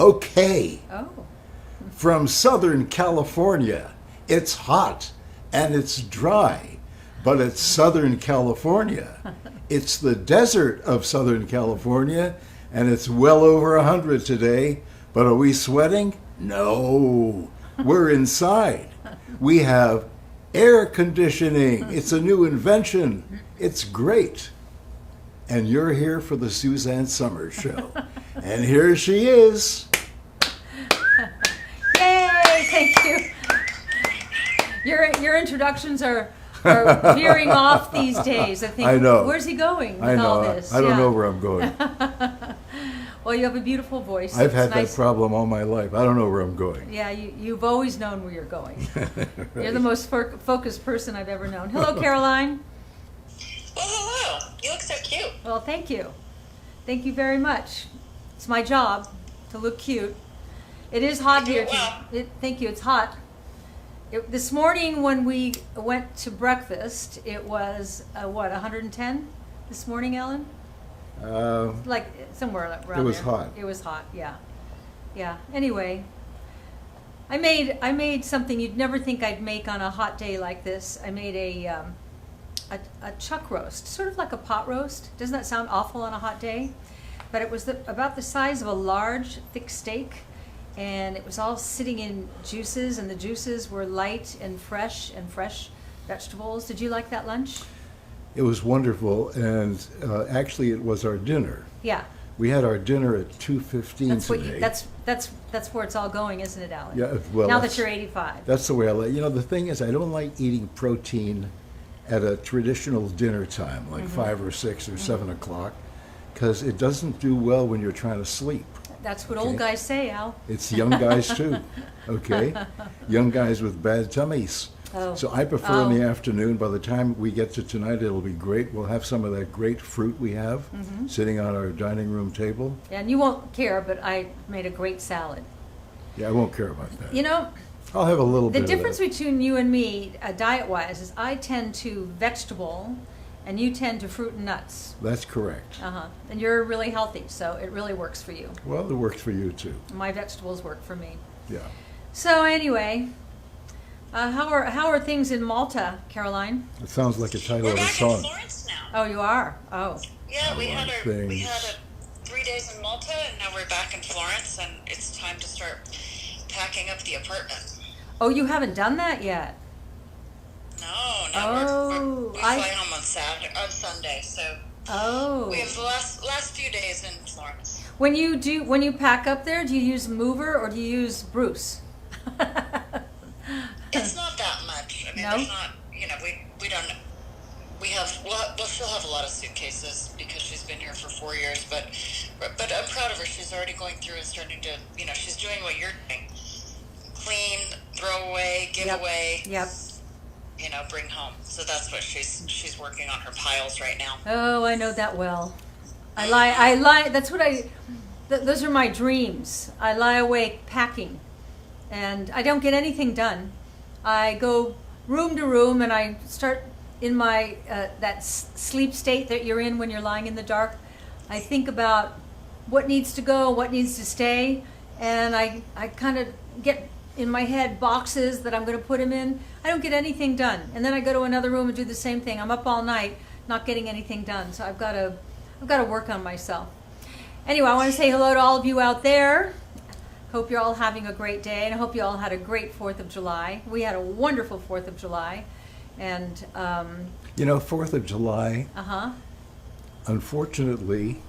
Okay, Oh. from Southern California. It's hot and it's dry, but it's Southern California. It's the desert of Southern California, and it's well over 100 today. But are we sweating? No, we're inside. We have air conditioning. It's a new invention. It's great. And you're here for the Suzanne Summers Show. And here she is. Yay! Thank you. Your introductions are veering off these days. I think. I know. Where's he going with I know. all this? I don't Yeah. know where I'm going. Well, you have a beautiful voice. I've It's had nice. that problem all my life. I don't know where I'm going. Yeah, you've always known where you're going. Right. You're the most focused person I've ever known. Hello, Caroline. Well, hello. You look so cute. Well, thank you. Thank you very much. It's my job to look cute. It is hot You do here. it well. Thank you. It's hot. This morning when we went to breakfast, it was, 110 this morning, Ellen? Like somewhere around there. It was hot. It was hot, yeah. Yeah. Anyway, I made something you'd never think I'd make on a hot day like this. I made a chuck roast, sort of like a pot roast. Doesn't that sound awful on a hot day? But it was about the size of a large, thick steak, and it was all sitting in juices, and the juices were light and fresh vegetables. Did you like that lunch? It was wonderful, and actually, it was our dinner. Yeah. We had our dinner at 2:15 That's what today. that's where it's all going, isn't it, Alan? Yeah, well, now that that's- you're 85. That's the way I like. You know, the thing is, I don't like eating protein at a traditional dinner time, like 5 or 6 or 7 o'clock, because it doesn't do well when you're trying to sleep. That's what Okay. old guys say, Al. It's young guys too, okay? Young guys with bad tummies. Oh. So I prefer in the Oh. afternoon. By the time we get to tonight, it'll be great. We'll have some of that great fruit we have sitting on our dining room table. And you won't care, but I made a great salad. Yeah, I won't care about that. You know, I'll have a little the bit difference of that. between you and me, diet-wise, is I tend to vegetable, and you tend to fruit and nuts. That's correct. And you're really healthy, so it really works for you. Well, it works for you too. My vegetables work for me. Yeah. So anyway, how are things in Malta, Caroline? It sounds like a title We're of a back in song. Florence now. Oh, you are. Oh, Yeah, we I had like we things. had 3 days in Malta, and now we're back in Florence, and it's time to start packing up the apartment. oh, you haven't done that yet. No, Oh, we fly home on Sunday, so Oh. we have the last few days in Florence. When you pack up there, do you use Mover or do you use Bruce? It's not that much. I mean, No? there's not. We don't. We'll still have a lot of suitcases because she's been here for 4 years. But I'm proud of her. She's already going through and starting to. She's doing what you're doing: clean, throw away, give Yep. away. Yep. Bring home. So that's what she's working on her piles right now. Oh, I know that well. I lie. That's what those are my dreams. I lie awake packing, and I don't get anything done. I go room to room, and I start in my that sleep state that you're in when you're lying in the dark. I think about what needs to go, what needs to stay, and I kind of get in my head boxes that I'm going to put them in. I don't get anything done, and then I go to another room and do the same thing. I'm up all night, not getting anything done. So I've got to work on myself. Anyway, I want to say hello to all of you out there. Hope you're all having a great day, and I hope you all had a great 4th of July. We had a wonderful 4th of July, and 4th of July, unfortunately,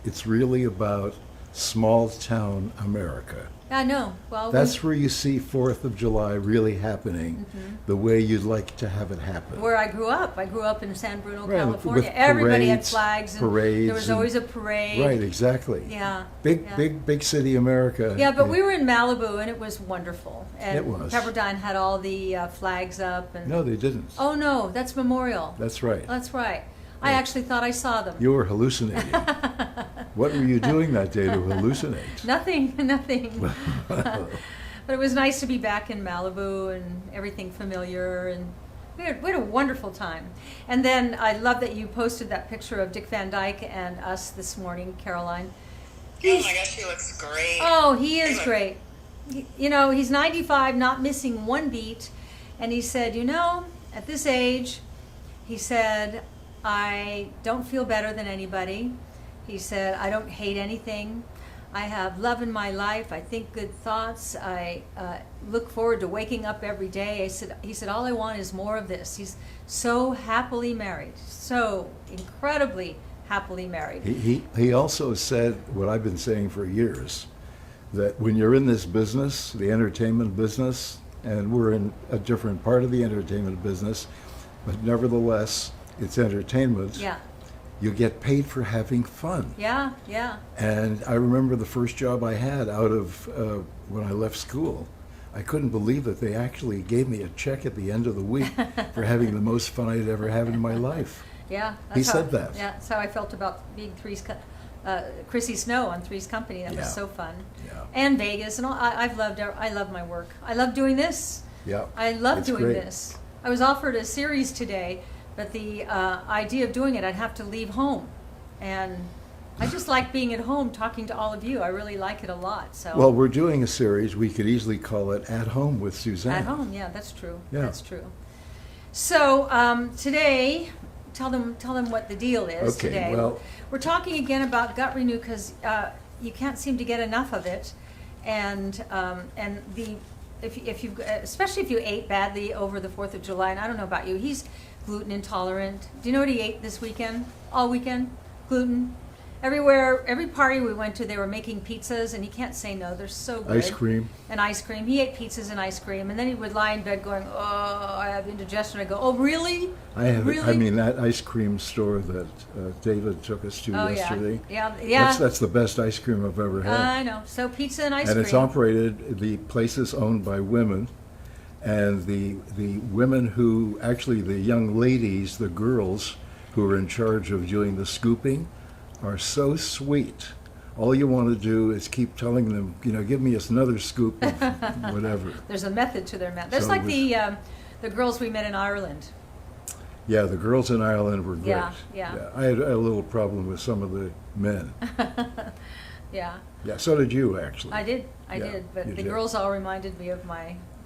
it's really about small town America. I know. Well, That's where you see 4th of July really happening the way you'd like to have it happen. where I grew up. I grew up in San Bruno, Right, California. with Everybody had parades, flags, and parades there was and- always a parade. Right, exactly. Yeah. Big, yeah. big city America. Yeah, but we were in Malibu, and it was wonderful. And It was. Pepperdine had all the flags up. And No, they didn't. Oh, no, that's Memorial. That's right. That's right. I actually thought I saw them. You were hallucinating. What were you doing that day to hallucinate? Nothing. But it was nice to be back in Malibu and everything familiar, and we had a wonderful time. And then I love that you posted that picture of Dick Van Dyke and us this morning, Caroline. Oh my gosh, he looks great. Oh, he is look- great. You know, he's 95, not missing one beat. And he said, you know, at this age, he said, I don't feel better than anybody. He said, I don't hate anything. I have love in my life. I think good thoughts. I look forward to waking up every day. He said, all I want is more of this. He's so happily married, so incredibly happily married. He also said what I've been saying for years, that when you're in this business, the entertainment business, and we're in a different part of the entertainment business, but nevertheless, it's entertainment. Yeah, You get paid for having fun. yeah, yeah. And I remember the first job I had out of when I left school. I couldn't believe that they actually gave me a check at the end of the week for having the most fun I'd ever had in my life. Yeah, He that's said that. Yeah, that's how I felt about being Chrissy Snow on Three's Company. That Yeah. was so fun. Yeah. And Vegas, and all, I love my work. I love doing this. Yeah. I love It's doing great. this. I was offered a series today, but the idea of doing it, I'd have to leave home, and I just like being at home talking to all of you. I really like it a lot. So Well, we're doing a series. We could easily call it At Home with Suzanne. at home, yeah, that's true. Yeah. That's true. So today, tell them what the deal is Okay, today. well- We're talking again about gut renew because you can't seem to get enough of it, and the if you especially if you ate badly over the 4th of July, and I don't know about you, he's gluten intolerant. Do you know what he ate this weekend? All weekend, gluten. Everywhere, every party we went to, they were making pizzas, and he can't say no. They're so good. Ice cream. And ice cream. He ate pizzas and ice cream, and then he would lie in bed going, "Oh, I have indigestion." I go, "Oh, really? I Really?" mean, that ice cream store that David took us to Oh, yesterday. yeah. That's the best ice cream I've ever had. I know. So pizza and ice And cream. it's operated, the place is owned by women, and the women who, actually the young ladies, the girls who are in charge of doing the scooping, are so sweet. All you want to do is keep telling them, give me another scoop of whatever. There's a method to their method. There's So like it the girls we met in Ireland. Yeah, the girls in Ireland were great. Yeah. I had a little problem with some of the men. Yeah, Yeah, so did you, actually. I did. Yeah, But you the did. girls all reminded me of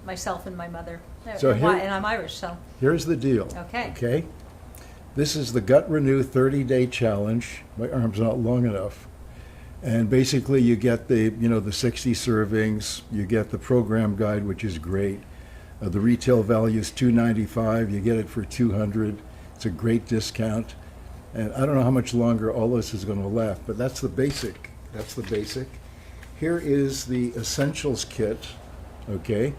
myself and my mother. So and, here- and I'm Irish, so Here's the deal. Okay. Okay? This is the Gut Renew 30-day challenge. My arm's not long enough. And basically you get the 60 servings, you get the program guide, which is great. The retail value is $2.95. You get it for $200. It's a great discount. And I don't know how much longer all this is going to last, but that's the basic. That's the basic. Here is the essentials kit. Okay?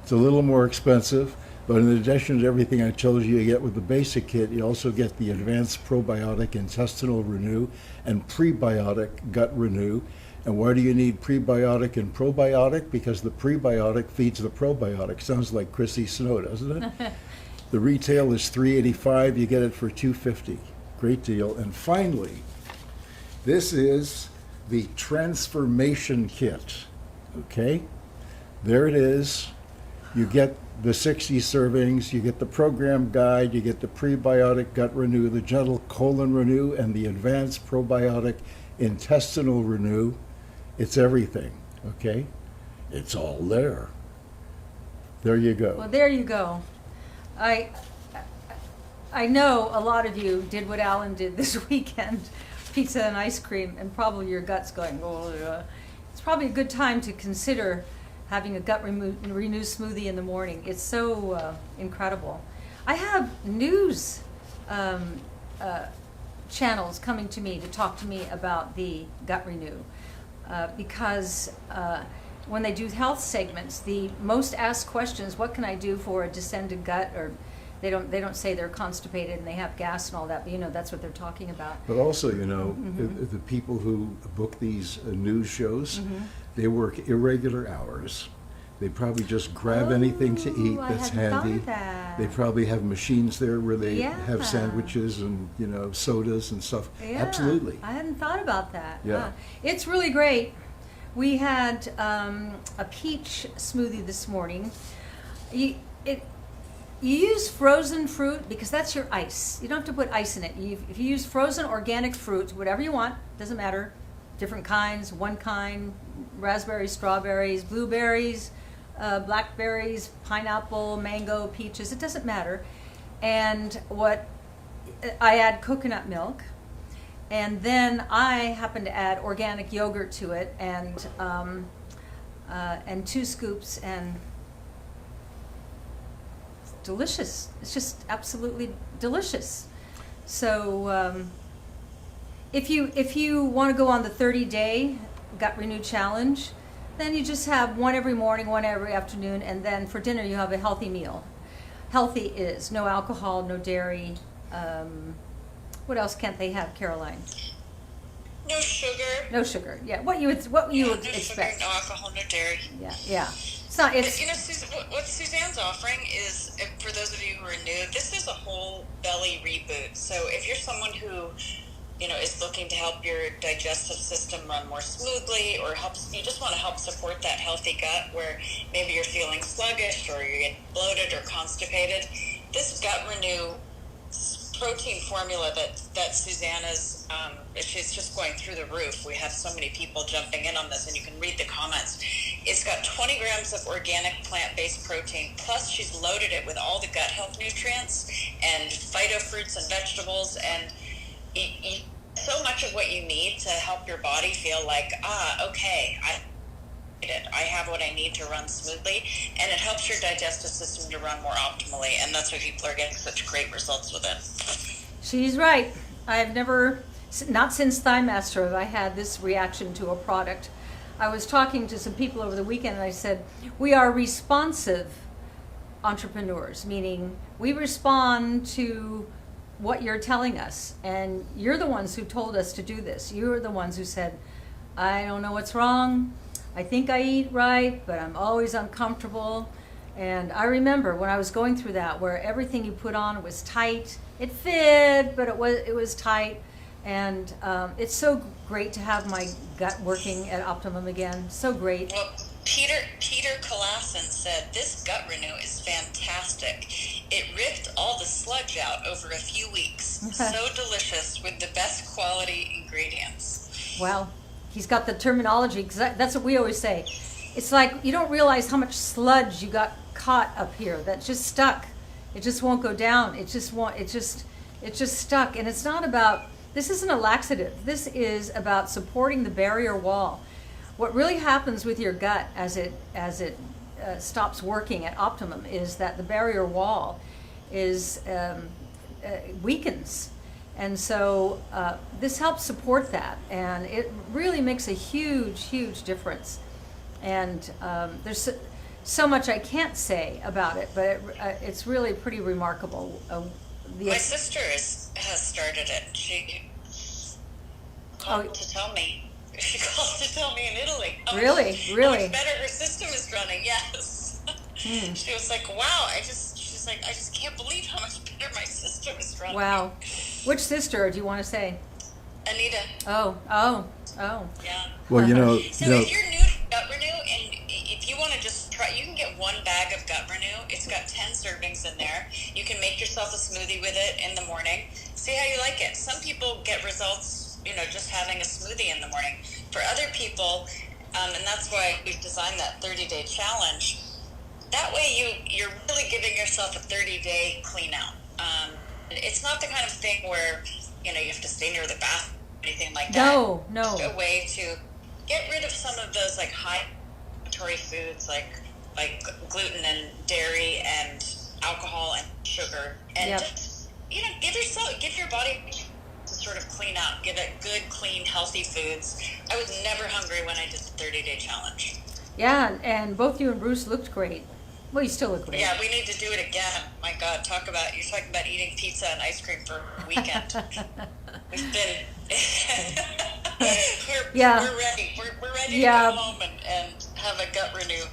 It's a little more expensive, but in addition to everything I told you get with the basic kit, you also get the advanced probiotic intestinal renew and prebiotic gut renew. And why do you need prebiotic and probiotic? Because the prebiotic feeds the probiotic. Sounds like Chrissy Snow, doesn't it? The retail is $3.85. You get it for $2.50. Great deal. And finally, this is the transformation kit. Okay? There it is. You get the 60 servings, you get the program guide, you get the prebiotic gut renew, the gentle colon renew, and the advanced probiotic intestinal renew. It's everything, okay? It's all there. There you well, go. there you go. I know a lot of you did what Alan did this weekend, pizza and ice cream, and probably your gut's going, oh, it's probably a good time to consider having a gut renew smoothie in the morning. It's so incredible. I have news channels coming to me to talk to me about the gut renew because when they do health segments, the most asked questions, what can I do for a distended gut? Or they don't say they're constipated and they have gas and all that, but that's what they're talking about. But also, the people who book these news shows, they work irregular hours. They probably just grab anything to eat I that's hadn't thought handy. of that. They probably have machines there where they Yeah. have sandwiches and sodas and stuff. Yeah, Absolutely. I hadn't thought about that. Yeah. It's really great. We had a peach smoothie this morning. You use frozen fruit because that's your ice. You don't have to put ice in it. If you use frozen organic fruit, whatever you want, doesn't matter, different kinds, one kind, raspberries, strawberries, blueberries, blackberries, pineapple, mango, peaches, it doesn't matter. And I add coconut milk, and then I happen to add organic yogurt to it, and 2 scoops, and it's delicious. It's just absolutely delicious. So if you want to go on the 30-day Gut Renew Challenge, then you just have one every morning, one every afternoon, and then for dinner you have a healthy meal. Healthy is no alcohol, no dairy. What else can't they have, Caroline? No sugar. No sugar. Yeah, what you would No expect. sugar, no alcohol, no dairy. Yeah. It's not. It's What Suzanne's offering is, for those of you who are new, this is a whole belly reboot. So if you're someone who, is looking to help your digestive system run more smoothly, or you just want to help support that healthy gut where maybe you're feeling sluggish or you get bloated or constipated, this Gut Renew protein formula that Suzanne is, she's just going through the roof. We have so many people jumping in on this, and you can read the comments. It's got 20 grams of organic plant-based protein, plus she's loaded it with all the gut health nutrients and phyto fruits and vegetables, and so much of what you need to help your body feel like, okay, I have what I need to run smoothly, and it helps your digestive system to run more optimally, and that's why people are getting such great results with it. She's right. I've never, not since Thigh Master, have I had this reaction to a product. I was talking to some people over the weekend, and I said, we are responsive entrepreneurs, meaning we respond to what you're telling us, and you're the ones who told us to do this. You're the ones who said, I don't know what's wrong. I think I eat right, but I'm always uncomfortable. And I remember when I was going through that, where everything you put on was tight. It fit, but it was tight. And it's so great to have my gut working at optimum again. So great. Well, Peter Colason said, this Gut Renew is fantastic. It ripped all the sludge out over a few weeks. So delicious with the best quality ingredients. Well, he's got the terminology, because that's what we always say. It's like you don't realize how much sludge you got caught up here that just stuck. It just won't go down. It just stuck. And it's not about, this isn't a laxative. This is about supporting the barrier wall. What really happens with your gut as it stops working at optimum is that the barrier wall weakens. And so this helps support that, and it really makes a huge, huge difference. And there's so much I can't say about it, but it's really pretty remarkable. My sister has started it. She called to tell me. She called to tell me in Italy. Really? How much better her system is running. Yes. She was like, "Wow!" She's like, "I just can't believe how much better my system is running." Wow. Which sister do you want to say? Anita. Oh. Yeah. Well, So if you're new to Gut Renew, and if you want to just try, you can get 1 bag of Gut Renew. It's got 10 servings in there. You can make yourself a smoothie with it in the morning. See how you like it. Some people get results, just having a smoothie in the morning. For other people, and that's why we've designed that 30-day challenge. That way you're really giving yourself a 30-day clean out. It's not the kind of thing where, you have to stay near the bathroom or anything like that. No. It's a way to get rid of some of those like high inflammatory foods like gluten and dairy and alcohol and sugar, and just give your body to sort of clean out, give it good, clean, healthy foods. I was never hungry when I did the 30-day challenge. Yeah, and both you and Bruce looked great. Well, you still look great. Yeah, we need to do it again. My God, you're talking about eating pizza and ice cream for a weekend. We've been, we're ready. We're ready to go home and have a Gut Renew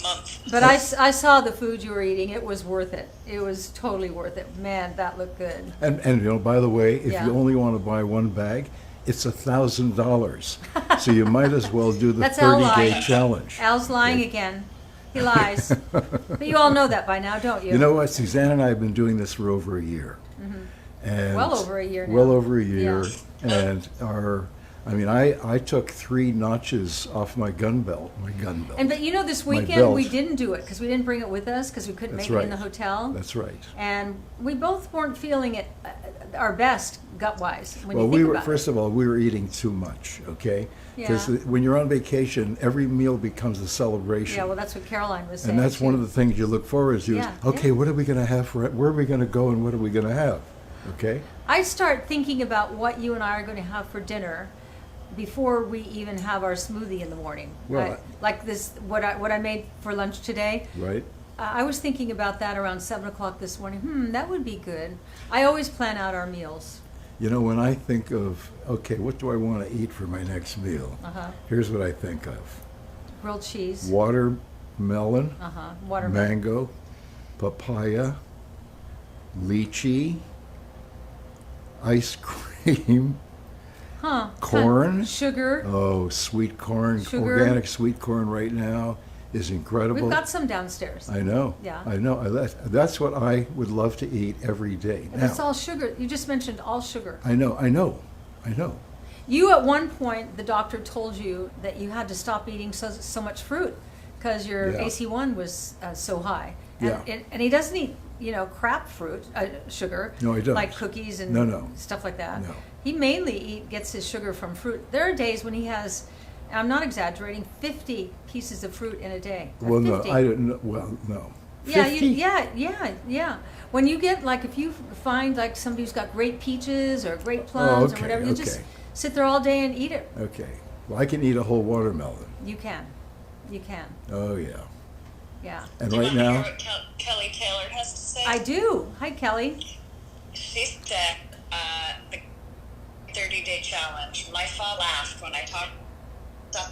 month. But I saw the food you were eating. It was worth it. It was totally worth it. Man, that looked good. And by the way, if you only want to buy 1 bag, it's $1,000. So you might as well do the 30-day challenge. Al's lying again. He lies. But you all know that by now, don't you? You know what? Suzanne and I have been doing this for over a year. And well over a year now. Well over a year. Yeah. And I mean, I took 3 notches off my gun belt. And but you know, this My weekend belt. we didn't do it because we didn't bring it with us because we couldn't That's make it in right. the hotel. That's right. And we both weren't feeling it our best gut-wise when Well, you think we were, about first of all, we were eating too much, okay? Because Yeah. when you're on vacation, every meal becomes a it. celebration. Yeah, well, that's what Caroline was saying. And that's one too. of the things you look forward to. Yeah, Is, okay, yeah. what are we going to have for it? Where are we going to go and what are we going to have? Okay? I start thinking about what you and I are going to have for dinner before we even have our smoothie in the morning. Well, Like this, what I made for lunch today. Right? I was thinking about that around 7 o'clock this morning. That would be good. I always plan out our meals. You know, when I think of, okay, what do I want to eat for my next meal? Uh-huh. Here's what I think of. Grilled cheese. Watermelon, Watermelon. mango, papaya, lychee, ice cream, Huh. corn. Sugar. Oh, sweet corn, Sugar. organic sweet corn right now is incredible. We've got some downstairs. I know. Yeah. I know. That's what I would love to eat every day. And it's all sugar. You just mentioned all sugar. I know. You, at one point, the doctor told you that you had to stop eating so much fruit because your Yeah. AC1 was so high. And, Yeah. and he doesn't eat, crap fruit, sugar. No, I don't. Like cookies and No. stuff like that. No. He mainly gets his sugar from fruit. There are days when he has, I'm not exaggerating, 50 pieces of fruit in a day. Well, 50. no, I don't know. Well, no. Yeah, 50? yeah. When you get, like, if you find, like, somebody who's got great peaches or great plums or okay, whatever, you just okay. sit there all day and eat it. Okay. Well, I can eat a whole watermelon. You can. You can. Oh, yeah. Yeah. And Do you right want to hear now, what Kelly Taylor has to say? I do. Hi, Kelly. She said the 30-day challenge. My father laughed when I talked about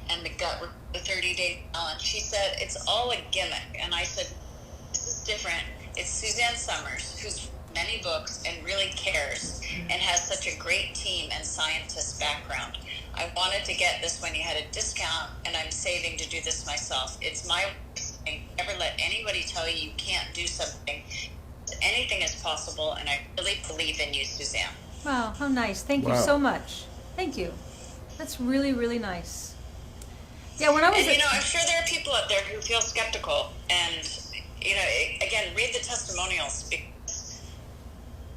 and the gut with the 30-day challenge. She said it's all a gimmick, and I said this is different. It's Suzanne Summers, who's many books and really cares and has such a great team and scientist background. I wanted to get this when you had a discount, and I'm saving to do this myself. It's my thing. Never let anybody tell you you can't do something. Anything is possible, and I really believe in you, Suzanne. Wow, how nice. Thank you Wow. so much. Thank you. That's really, really nice. Yeah, when I was And, I'm sure there are people out there who feel skeptical, and, again, read the testimonials, because,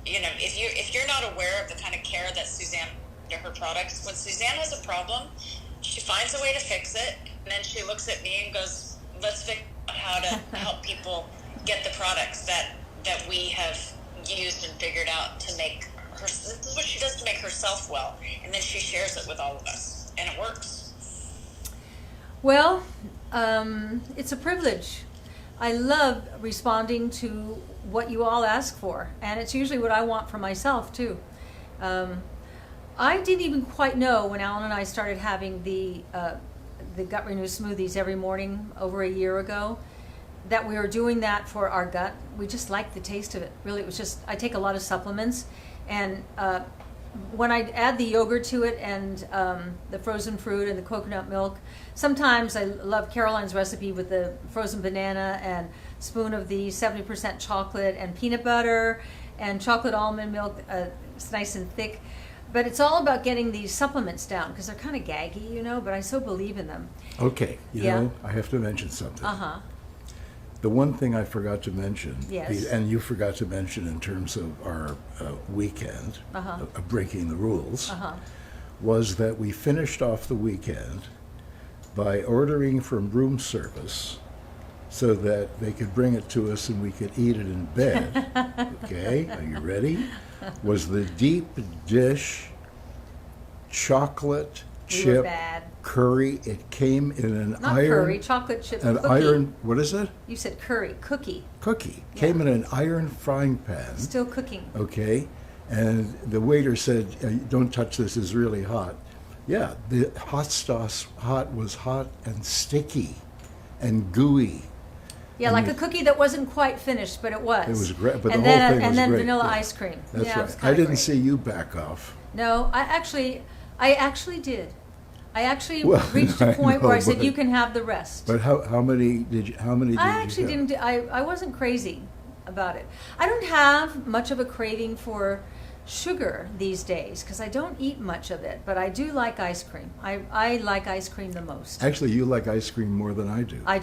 if you're not aware of the kind of care that Suzanne to her products, when Suzanne has a problem, she finds a way to fix it, and then she looks at me and goes, let's figure out how to help people get the products that we have used and figured out to make her, this is what she does to make herself well, and then she shares it with all of us, and it works. Well, it's a privilege. I love responding to what you all ask for, and it's usually what I want for myself, too. I didn't even quite know when Alan and I started having the Gut Renew smoothies every morning over a year ago that we were doing that for our gut. We just liked the taste of it. Really, it was just, I take a lot of supplements, and when I add the yogurt to it and the frozen fruit and the coconut milk, sometimes I love Caroline's recipe with the frozen banana and spoon of the 70% chocolate and peanut butter and chocolate almond milk. It's nice and thick. But it's all about getting these supplements down because they're kind of gaggy, but I so believe in them. okay, Yeah. I have to mention something. Uh-huh. The one thing I forgot to mention, Yes. and you forgot to mention in terms of our weekend, of breaking the rules, was that we finished off the weekend by ordering from room service so that they could bring it to us and we could eat it in bed. Okay, are you ready? Was the deep dish chocolate We were chip bad. curry. It came in an Not iron, curry, chocolate chip an cookie. iron. What is it? You said curry, cookie. Cookie. Came in an iron frying pan. Still cooking. Okay, and the waiter said, "Don't touch this. It's really hot." Yeah, the hot sauce was hot and sticky, and gooey. Yeah, like a cookie that wasn't quite finished, but it was. It was great, but and the whole then, thing was and then great, vanilla yeah. ice cream. That's Yeah, it was right. kinda I didn't great. see you back off. No, I actually Well, reached a I point where know, I said, but- "You can have the rest." But how many did you? How many did I you actually have? didn't. I wasn't crazy about it. I don't have much of a craving for sugar these days because I don't eat much of it, but I do like ice cream. I like ice cream the most. Actually, you like ice cream more than I do. I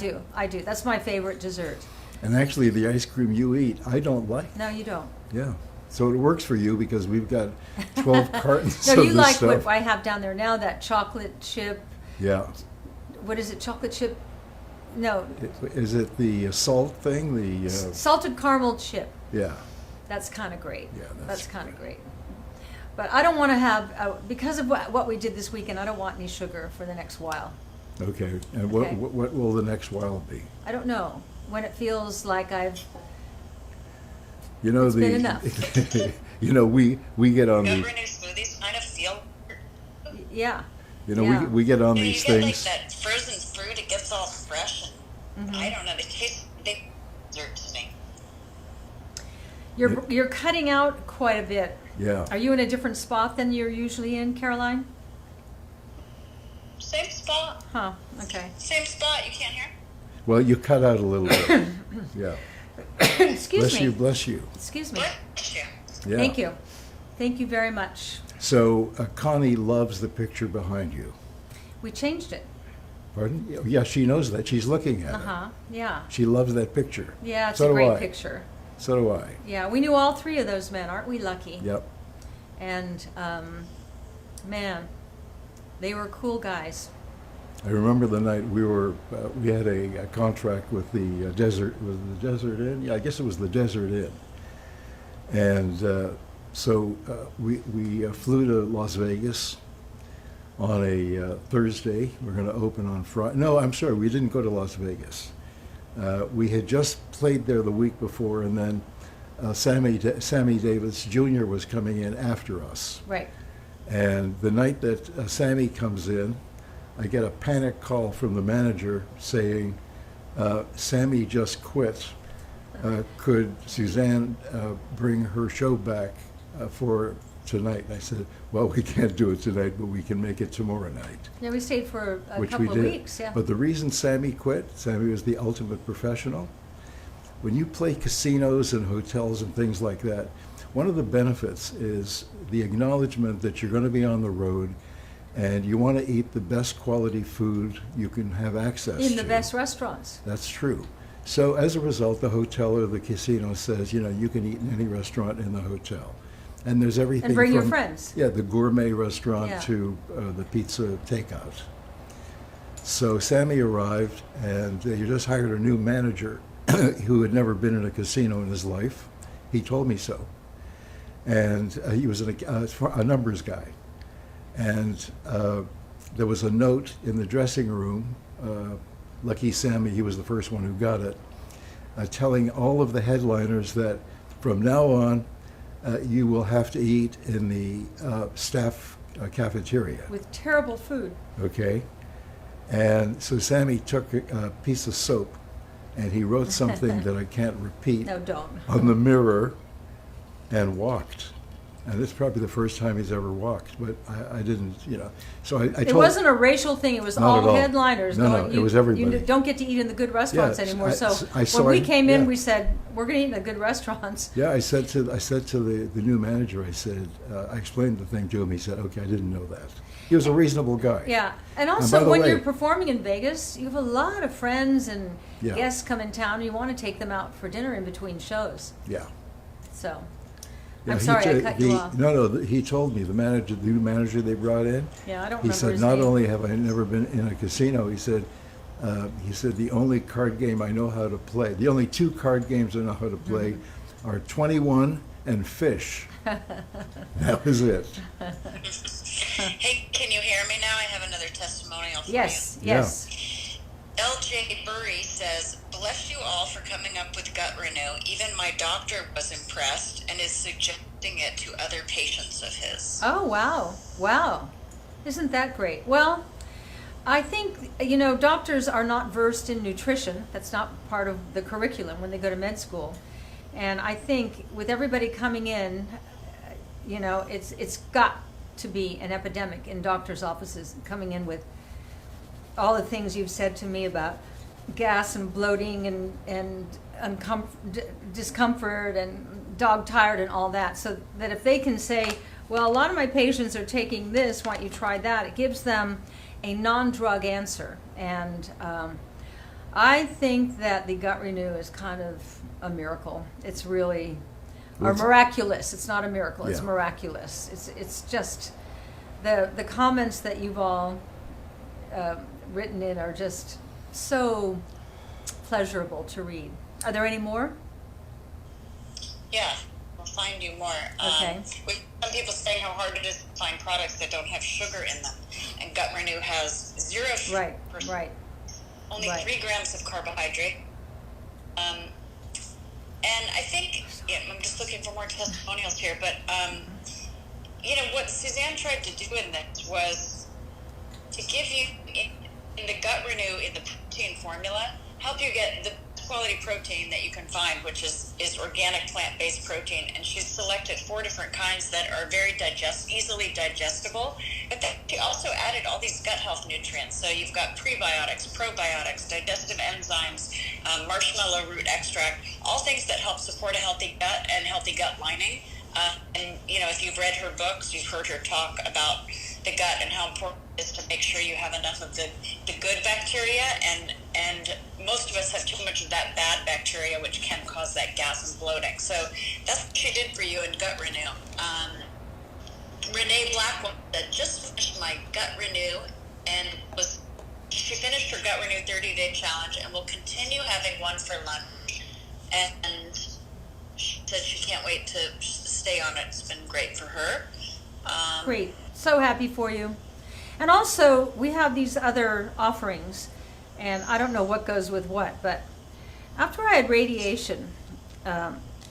do. That's my favorite dessert. And actually, the ice cream you eat, I don't like. No, you don't. Yeah. So it works for you because we've got 12 cartons No, of you this like stuff. what I have down there now, that chocolate chip. Yeah. What is it? Chocolate chip? No, Is it the salt thing? The salted caramel chip. yeah. That's kind of great. Yeah, that's kind of great. But I don't want to have, because of what we did this weekend, I don't want any sugar for the next while. Okay. And Okay. what will the next while be? I don't know. When it feels like I've, You know It's been enough. You know we get on Gut the renew smoothies kind of feel. yeah. you know Yeah. we get on You know, these you get like things. that frozen fruit, it gets all fresh, and I don't know, they dessert to me. You're cutting out quite a bit. Yeah. Are you in a different spot than you're usually in, Caroline? Same spot, Huh, okay. same spot. You can't hear. Well, you cut out a little bit. Yeah. Excuse Bless me. you. Bless you. Excuse me. Bless you. Yeah. Thank you. Thank you very much. So Connie loves the picture behind you. We changed it. Pardon? Yeah, she knows that. She's looking at Uh-huh, yeah. it. She loves that picture. Yeah, it's So a do great I. picture. So do I. Yeah, we knew all three of those men, aren't we lucky? Yep. And, man, they were cool guys. I remember the night we had a contract with the Desert, was it the Desert Inn? Yeah, I guess it was the Desert Inn. And so we flew to Las Vegas on a Thursday. We're going to open on Friday. No, I'm sorry, we didn't go to Las Vegas. We had just played there the week before, and then Sammy Davis Jr. was coming in after us. Right. And the night that Sammy comes in, I get a panic call from the manager saying, Sammy just quit. Could Suzanne bring her show back for tonight? And I said, well, we can't do it tonight, but we can make it tomorrow night. Yeah, we stayed for a Which couple we of did. weeks, yeah. But the reason Sammy quit, Sammy was the ultimate professional. When you play casinos and hotels and things like that, one of the benefits is the acknowledgement that you're going to be on the road and you want to eat the best quality food you can have access to. In the best restaurants. That's true. So as a result, the hotel or the casino says, you know, you can eat in any restaurant in the hotel. And there's everything And bring your from, friends. yeah, the gourmet restaurant Yeah. to the pizza takeout. So Sammy arrived, and he just hired a new manager who had never been in a casino in his life. He told me so. And he was a numbers guy. And there was a note in the dressing room, lucky Sammy, he was the first one who got it, telling all of the headliners that from now on, you will have to eat in the staff cafeteria. With terrible food. Okay? And so Sammy took a piece of soap and he wrote something that I can't repeat No, don't. on the mirror and walked. And it's probably the first time he's ever walked, but I didn't, you know. So I told It wasn't a racial thing. It was Not at all all. headliners. No, going, no, it was everybody. You don't get to eat in the good restaurants Yeah, anymore. So so when we I- came in, yeah. we said, we're going to eat in the good restaurants. Yeah, I said to the new manager, I said, I explained the thing to him. He said, okay, I didn't know that. He was a reasonable guy. Yeah. And by also, the when way- you're performing in Vegas, you have a lot of friends and Yeah. guests come in town. And you want to take them out for dinner in between shows. Yeah. So, Yeah, I'm he sorry, I t- cut you off. No, he told me, the new manager they brought in, Yeah, I don't he remember said, his not name. only have I never been in a casino, he said, the only card game I know how to play, the only two card games I know how to play Mm-hmm. are 21 and Fish. That was it. Hey, can you hear me now? I have another testimonial for Yes, Yeah. yes. you. LJ Burry says, bless you all for coming up with Gut Renew. Even my doctor was impressed and is suggesting it to other patients of his. Oh, wow. Wow. Isn't that great? Well, I think, you know, doctors are not versed in nutrition. That's not part of the curriculum when they go to med school. And I think with everybody coming in, you know, it's got to be an epidemic in doctors' offices coming in with all the things you've said to me about gas and bloating and discomfort and dog tired and all that, so that if they can say, well, a lot of my patients are taking this, why don't you try that, it gives them a non-drug answer. And I think that the Gut Renew is kind of a miracle. It's really, or miraculous. It's not a miracle, it's miraculous. It's just, the comments that you've all written in are just so pleasurable to read. Are there any more? Yeah, we'll find you more. Okay. With some people saying how hard it is to find products that don't have sugar in them, and Gut Renew has 0 sugar, Right. only 3 grams of carbohydrate. And I think, I'm just looking for more testimonials here, but what Suzanne tried to do in this was to give you, in the Gut Renew, in the protein formula, help you get the quality protein that you can find, which is organic plant-based protein. And she's selected 4 different kinds that are very easily digestible. But then she also added all these gut health nutrients. So you've got prebiotics, probiotics, digestive enzymes, marshmallow root extract, all things that help support a healthy gut and healthy gut lining. And if you've read her books, you've heard her talk about the gut and how important it is to make sure you have enough of the good bacteria, and most of us have too much of that bad bacteria, which can cause that gas and bloating. So that's what she did for you in Gut Renew. Renee Blackwell said, just finished my Gut Renew, and she finished her Gut Renew 30-day challenge and will continue having one for lunch. And she said she can't wait to stay on it. It's been great for her. Great. So happy for you. And also, we have these other offerings, and I don't know what goes with what, but after I had radiation,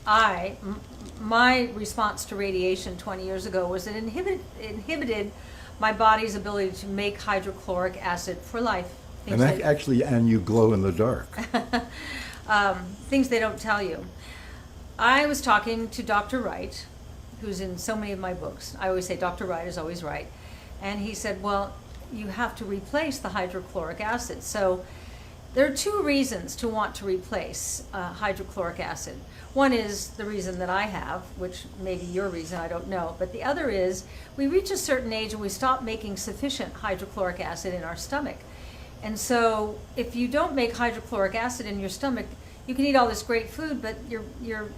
my response to radiation 20 years ago was it inhibited my body's ability to make hydrochloric acid for life. And you glow in the dark. Things they don't tell you. I was talking to Dr. Wright, who's in so many of my books. I always say Dr. Wright is always right. And he said, well, you have to replace the hydrochloric acid. So there are 2 reasons to want to replace hydrochloric acid. One is the reason that I have, which may be your reason, I don't know. But the other is we reach a certain age and we stop making sufficient hydrochloric acid in our stomach. And so if you don't make hydrochloric acid in your stomach, you can eat all this great food, but your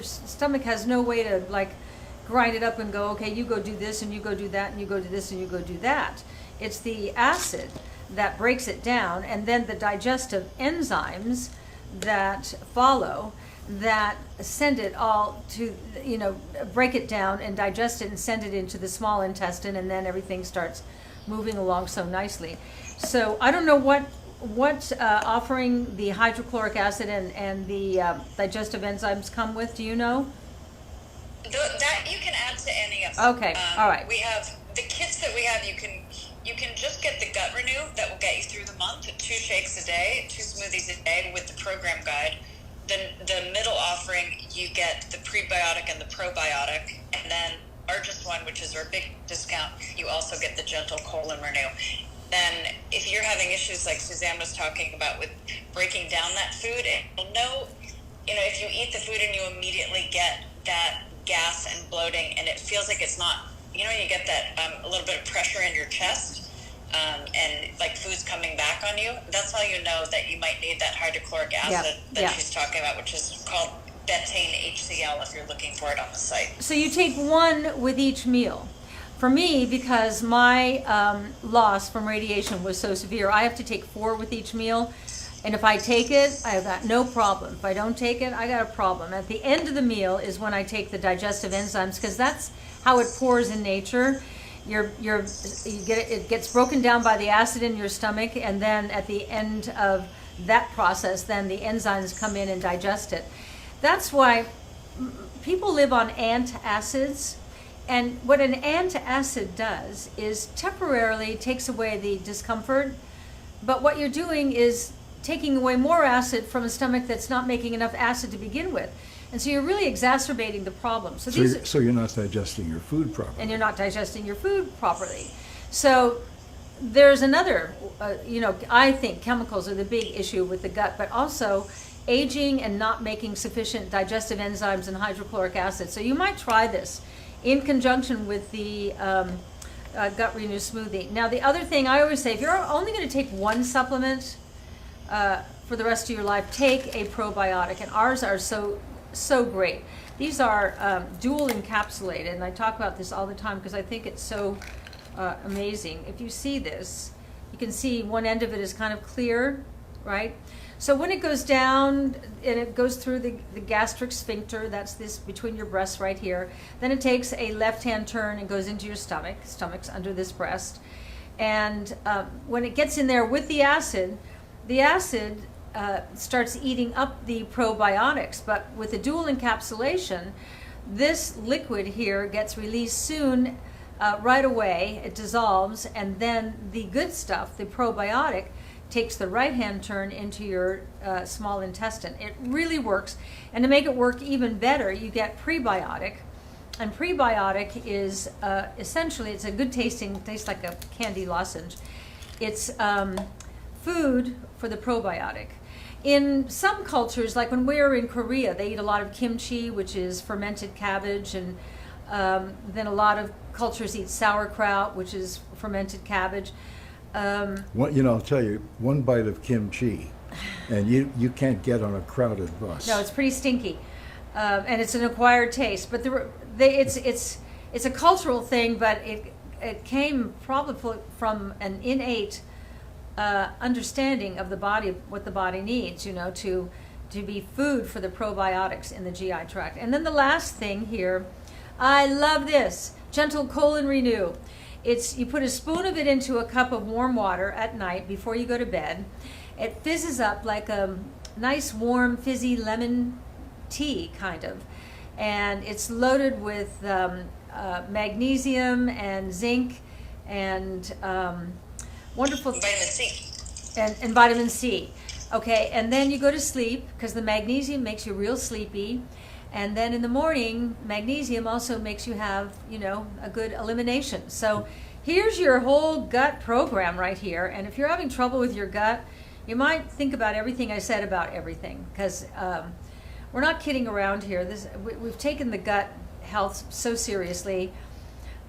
stomach has no way to grind it up and go, okay, you go do this and you go do that and you go do this and you go do that. It's the acid that breaks it down, and then the digestive enzymes that follow that send it all to, break it down and digest it and send it into the small intestine, and then everything starts moving along so nicely. So I don't know what offering the hydrochloric acid and the digestive enzymes come with. Do you know? That you can add to any of them. Okay, all right. We have the kits that we have. You can just get the Gut Renew that will get you through the month. 2 shakes a day, 2 smoothies a day with the program guide. Then the middle offering, you get the prebiotic and the probiotic, and then largest one, which is our big discount, you also get the Gentle Colon Renew. Then if you're having issues like Suzanne was talking about with breaking down that food, and you'll know, if you eat the food and you immediately get that gas and bloating, and it feels like it's not, you get that a little bit of pressure in your chest, and like food's coming back on you, that's how you know that you might need that hydrochloric acid she's talking about, which is called betaine HCl if you're looking for it on the site. So you take 1 with each meal. For me, because my loss from radiation was so severe, I have to take 4 with each meal. And if I take it, I've got no problem. If I don't take it, I got a problem. At the end of the meal is when I take the digestive enzymes, because that's how it pours in nature. It gets broken down by the acid in your stomach, and then at the end of that process, then the enzymes come in and digest it. That's why people live on antacids. And what an antacid does is temporarily takes away the discomfort, but what you're doing is taking away more acid from a stomach that's not making enough acid to begin with. And so you're really exacerbating the problem. So you're not digesting your food properly. And you're not digesting your food properly. So there's another, I think chemicals are the big issue with the gut, but also aging and not making sufficient digestive enzymes and hydrochloric acid. So you might try this in conjunction with the gut renew smoothie. Now the other thing I always say, if you're only going to take one supplement for the rest of your life, take a probiotic, and ours are so great. These are dual encapsulated, and I talk about this all the time because I think it's so amazing. If you see this, you can see one end of it is kind of clear, right? So when it goes down and it goes through the gastric sphincter, that's this between your breasts right here, then it takes a left-hand turn and goes into your stomach's under this breast. And when it gets in there with the acid starts eating up the probiotics. But with the dual encapsulation, this liquid here gets released soon, right away. It dissolves, and then the good stuff, the probiotic, takes the right-hand turn into your small intestine. It really works. And to make it work even better, you get prebiotic. And prebiotic is essentially, it's a good tasting, tastes like a candy lozenge. It's food for the probiotic. In some cultures, like when we were in Korea, they eat a lot of kimchi, which is fermented cabbage, and then a lot of cultures eat sauerkraut, which is fermented cabbage. I'll tell you, one bite of kimchi, and you can't get on a crowded bus. No, it's pretty stinky, and it's an acquired taste. But it's a cultural thing, but it came probably from an innate understanding of the body, what the body needs, to be food for the probiotics in the GI tract. And then the last thing here, I love this, gentle colon renew. You put a spoon of it into a cup of warm water at night before you go to bed. It fizzes up like a nice warm fizzy lemon tea kind of, and it's loaded with magnesium and zinc and wonderful Vitamin C. and vitamin C. Okay, and then you go to sleep because the magnesium makes you real sleepy. And then in the morning, magnesium also makes you have, a good elimination. So here's your whole gut program right here. And if you're having trouble with your gut, you might think about everything I said about everything, because we're not kidding around here. We've taken the gut health so seriously.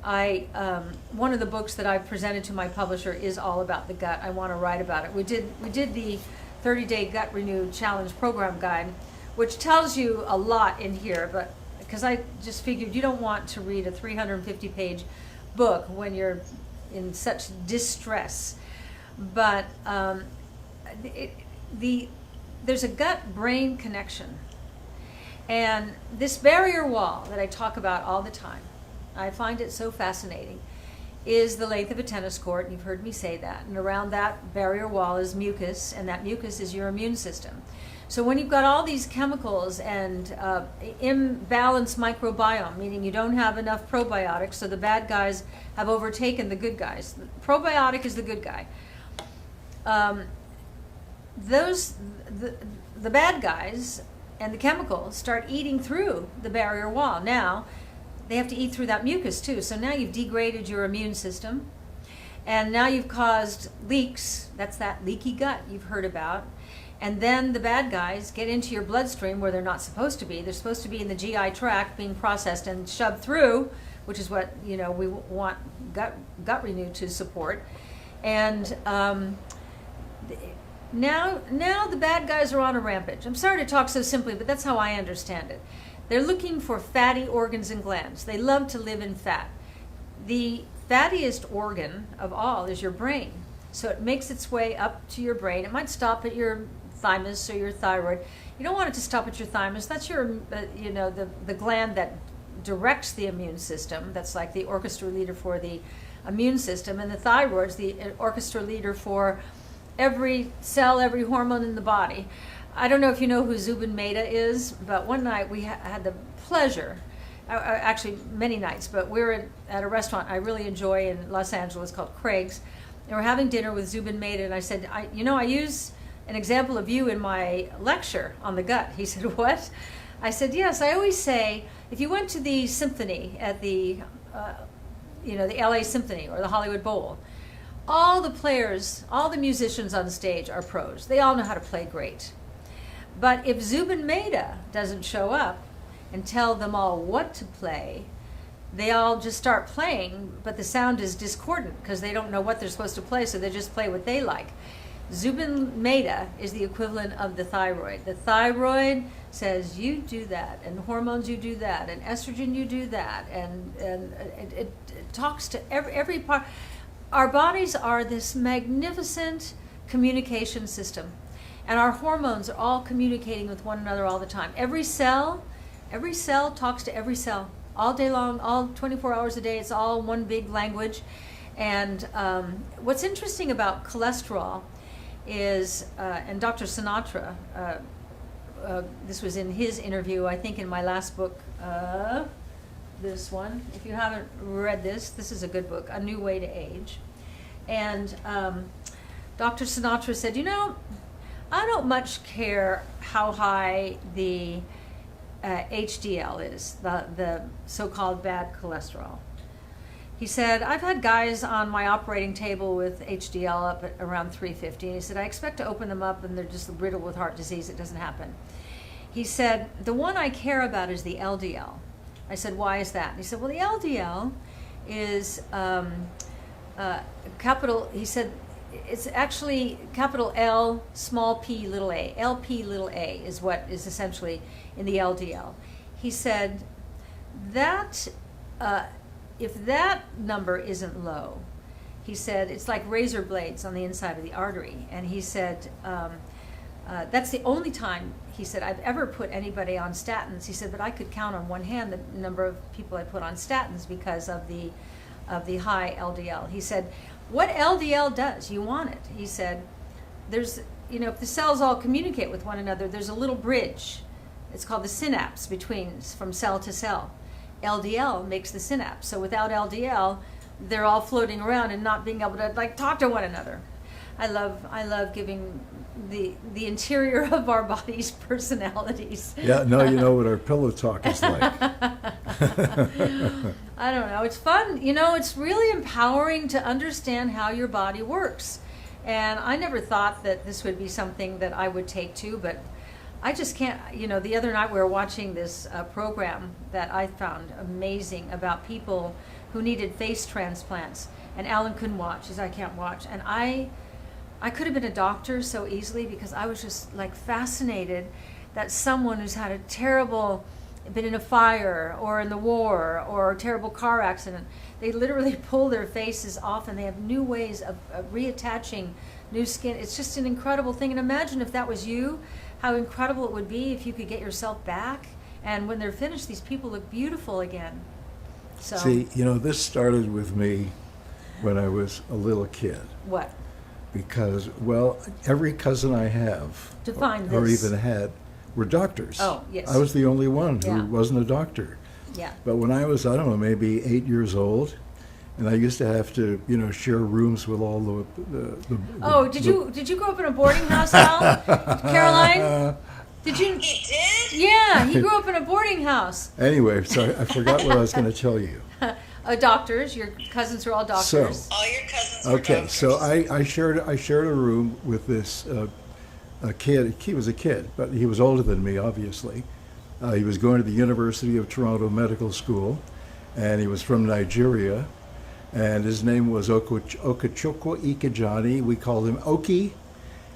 One of the books that I've presented to my publisher is all about the gut. I want to write about it. We did the 30-day Gut Renew Challenge Program Guide, which tells you a lot in here, but because I just figured you don't want to read a 350-page book when you're in such distress. But there's a gut-brain connection. And this barrier wall that I talk about all the time, I find it so fascinating, is the length of a tennis court, and you've heard me say that. And around that barrier wall is mucus, and that mucus is your immune system. So when you've got all these chemicals and imbalanced microbiome, meaning you don't have enough probiotics, so the bad guys have overtaken the good guys. The probiotic is the good guy. The bad guys and the chemicals start eating through the barrier wall. Now, they have to eat through that mucus too. So now you've degraded your immune system, and now you've caused leaks. That's that leaky gut you've heard about. And then the bad guys get into your bloodstream where they're not supposed to be. They're supposed to be in the GI tract being processed and shoved through, which is what we want gut renew to support. And now the bad guys are on a rampage. I'm sorry to talk so simply, but that's how I understand it. They're looking for fatty organs and glands. They love to live in fat. The fattiest organ of all is your brain. So it makes its way up to your brain. It might stop at your thymus or your thyroid. You don't want it to stop at your thymus. That's your, the gland that directs the immune system. That's like the orchestra leader for the immune system. And the thyroid's the orchestra leader for every cell, every hormone in the body. I don't know if you know who Zubin Mehta is, but one night we had the pleasure, actually many nights, but we were at a restaurant I really enjoy in Los Angeles called Craig's. And we're having dinner with Zubin Mehta, and I said, I use an example of you in my lecture on the gut. He said, what? I said, yes, I always say, if you went to the symphony at the LA Symphony or the Hollywood Bowl, all the players, all the musicians on stage are pros. They all know how to play great. But if Zubin Mehta doesn't show up and tell them all what to play, they all just start playing, but the sound is discordant because they don't know what they're supposed to play, so they just play what they like. Zubin Mehta is the equivalent of the thyroid. The thyroid says, you do that, and hormones, you do that, and estrogen, you do that, and it talks to every part. Our bodies are this magnificent communication system, and our hormones are all communicating with one another all the time. Every cell talks to every cell all day long, all 24 hours a day. It's all one big language. And what's interesting about cholesterol is, and Dr. Sinatra, this was in his interview, I think in my last book, this one. If you haven't read this is a good book, A New Way to Age. And Dr. Sinatra said, I don't much care how high the HDL is, the so-called bad cholesterol. He said, I've had guys on my operating table with HDL up at around 350. And he said, I expect to open them up and they're just riddled with heart disease. It doesn't happen. He said, the one I care about is the LDL. I said, why is that? And he said, well, the LDL is capital, he said, it's actually capital L, small p, little a. LP, little a is what is essentially in the LDL. He said that if that number isn't low, he said it's like razor blades on the inside of the artery. And he said that's the only time, he said, I've ever put anybody on statins. He said, but I could count on one hand the number of people I put on statins because of the high LDL. He said, what LDL does, you want it. He said, there's, if the cells all communicate with one another, there's a little bridge. It's called the synapse from cell to cell. LDL makes the synapse. So without LDL, they're all floating around and not being able to talk to one another. I love giving the interior of our bodies personalities. Yeah, now you know what our pillow talk is like. I don't know. It's fun. It's really empowering to understand how your body works. And I never thought that this would be something that I would take to, but I just can't. The other night we were watching this program that I found amazing about people who needed face transplants. And Alan couldn't watch. He said, I can't watch. And I could have been a doctor so easily because I was just fascinated that someone who's had been in a fire or in the war or a terrible car accident, they literally pull their faces off and they have new ways of reattaching new skin. It's just an incredible thing. And imagine if that was you, how incredible it would be if you could get yourself back. And when they're finished, these people look beautiful again. So, see, this started with me when I was a little kid. What? Because, every cousin I have, Define or this. even had, were doctors. Oh, yes. I was the only one who Yeah. wasn't a doctor. Yeah. But when I was, I don't know, maybe 8 years old, and I used to have to, share rooms with all Did you grow up in a boarding house, Al? Caroline? Did you? He did? Yeah, he grew up in a boarding house. Anyway, so I forgot what I was going to tell you. Doctors, your cousins are all doctors. All your cousins were Okay, doctors. so I shared a room with this a kid. He was a kid, but he was older than me, obviously. He was going to the University of Toronto Medical School, and he was from Nigeria, and his name was Okechukwu Ikejani. We called him Oki,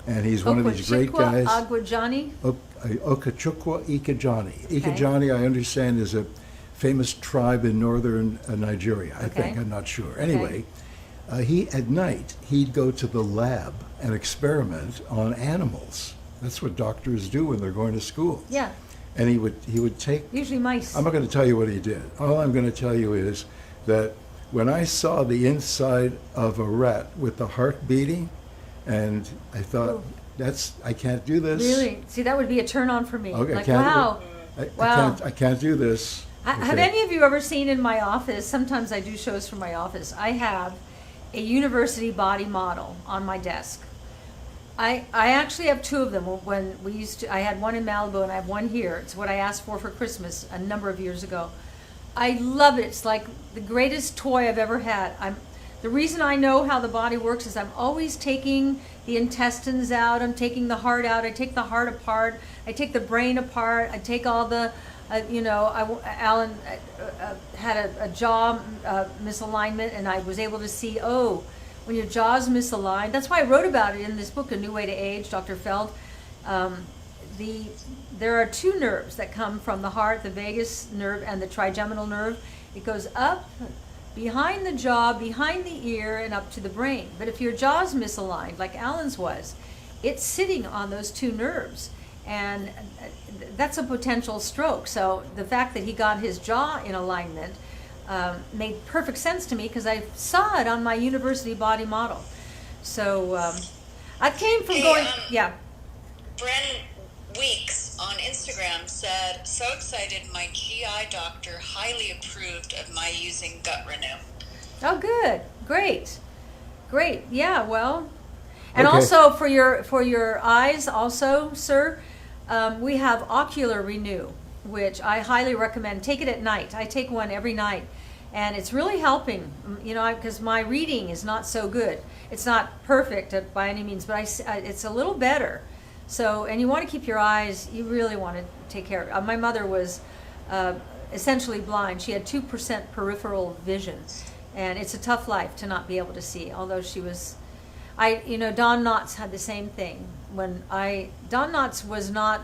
and he's one of these great guys. Agwajani? Okechukwu Ikejani. Ikejani, I understand, is a famous tribe in northern Nigeria, I think. I'm not sure. Anyway, at night, he'd go to the lab and experiment on animals. That's what doctors do when they're going to school. Yeah. And he would take... Usually mice. I'm not going to tell you what he did. All I'm going to tell you is that when I saw the inside of a rat with the heart beating, and I thought, I can't do this. Really? See, that would be a turn on for me. Okay, wow. I can't do this. Have any of you ever seen in my office, sometimes I do shows from my office, I have a university body model on my desk. I actually have two of them. When I had one in Malibu and I have one here. It's what I asked for Christmas a number of years ago. I love it. It's like the greatest toy I've ever had. The reason I know how the body works is I'm always taking the intestines out, I'm taking the heart out, I take the heart apart, I take the brain apart, I take all the, Alan had a jaw misalignment, and I was able to see, when your jaw's misaligned, that's why I wrote about it in this book, A New Way to Age, Dr. Feld. There are two nerves that come from the heart, the vagus nerve and the trigeminal nerve. It goes up behind the jaw, behind the ear, and up to the brain. But if your jaw's misaligned, like Alan's was, it's sitting on those two nerves. And that's a potential stroke. So the fact that he got his jaw in alignment made perfect sense to me, because I saw it on my university body model. So I came from yeah. Bren Weeks on Instagram said, "So excited, my GI doctor highly approved of my using Gut Renew." Oh, good, great, yeah. Well, and Okay. also for your eyes, also, sir, we have Ocular Renew, which I highly recommend. Take it at night. I take one every night, and it's really helping. Because my reading is not so good. It's not perfect by any means, but it's a little better. So, and you want to keep your eyes, you really want to take care of it. My mother was essentially blind. She had 2% peripheral vision, and it's a tough life to not be able to see, although she was, Don Knotts had the same thing. Don Knotts was not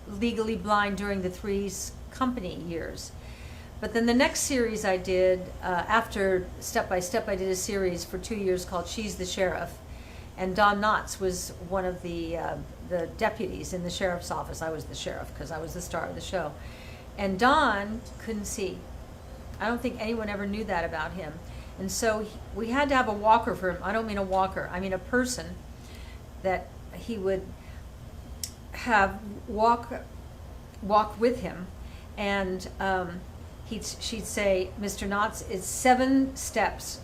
legally blind during the Three's Company years. But then the next series I did, after Step by Step, I did a series for 2 years called She's the Sheriff. And Don Knotts was one of the deputies in the sheriff's office. I was the sheriff because I was the star of the show. And Don couldn't see. I don't think anyone ever knew that about him. And so we had to have a walker for him. I don't mean a walker. I mean a person that he would have walk with him. And she'd say, "Mr. Knotts, it's 7 steps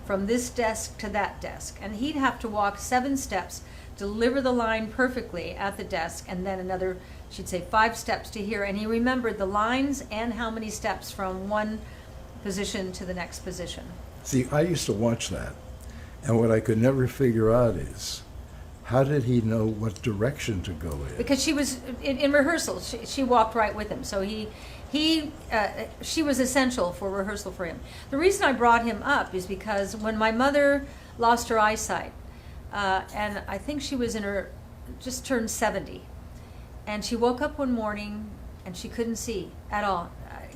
from this desk to that desk." And he'd have to walk 7 steps, deliver the line perfectly at the desk, and then another, she'd say 5 steps to here. And he remembered the lines and how many steps from one position to the next position. See, I used to watch that, and what I could never figure out is, how did he know what direction to go in? Because she was, in rehearsal, she walked right with him. So she was essential for rehearsal for him. The reason I brought him up is because when my mother lost her eyesight, and I think she was just turned 70, and she woke up one morning and she couldn't see at all.